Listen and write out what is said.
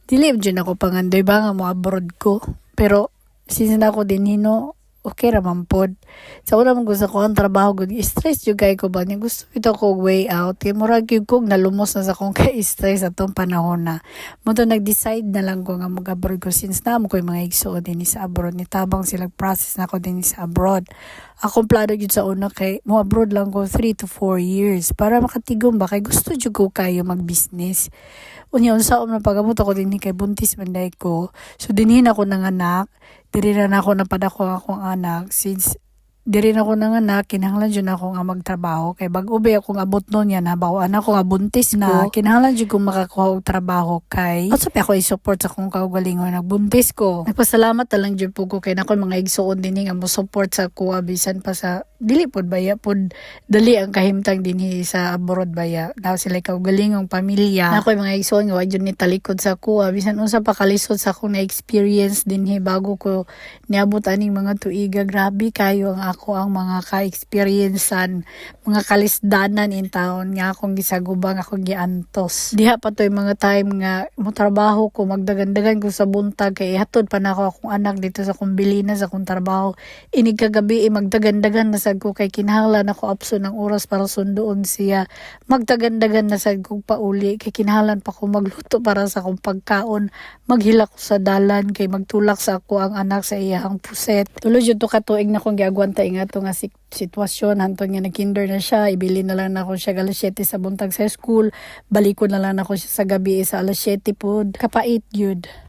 dili dyan ako pangandoy ba nga mo abroad ko. Pero since na ako din hino, okay raman pod. Sa una mong gusto ko ang trabaho gud stress jud kay ko ba niya gusto ito ko way out kay murag gyud kog nalumos na sa kong kay stress atong panahon na. Mo to nag-decide na lang ko nga mag-abroad ko since na mo koy mga igsuon din sa abroad ni tabang sila process na ako din sa abroad. Akong plano jud sa una kay mo abroad lang ko 3 to 4 years para makatigom ba kay gusto jud ko kayo mag-business. Unya unsa na pagamot ako din kay buntis man day ko. So dinhin ako nanganak, diri na ako napadako akong anak since diri na ako nanganak kinahanglan jud ako nga magtrabaho kay bag-o ba akong abot noon yan nabawaan ako nga buntis na kinahanglan jud ko makakuha og trabaho kay at sabi ako i-support sa akong kaugalingon nagbuntis ko. Nagpasalamat na lang jud po ko kay nako mga igsuon dinhi nga mo support sa kuha bisan pa sa dili pod baya pod dali ang kahimtang dinhi sa abroad baya daw sila kaugalingong pamilya nako mga igsuon nga wa jud ni talikod sa kuha bisan unsa pa kalisod sa akong na-experience dinhi bago ko niabot aning mga tuiga grabe kayo ang ako ang mga ka-experiencean mga kalisdanan in town nga akong gisagubang akong giantos diha pa toy mga time nga mo trabaho ko magdagandagan ko sa buntag kay hatod pa na ako akong anak dito sa kumbilina sa akong trabaho inig kagabi magdagandagan na sad ko kay kinahanglan ako abso ng oras para sunduon siya magdagandagan na sad ko pauli kay kinahanglan pa ko magluto para sa akong pagkaon maghilak ko sa dalan kay magtulak sa ako ang anak sa iyang puset tulo jud to ka tuig na kong giagwanta nga to nga sitwasyon hanton nga nag-kinder na siya ibili na lang ako siya alas 7 sa buntag sa school balikon na lang ako siya sa gabi sa alas 7 pod kapait gyud.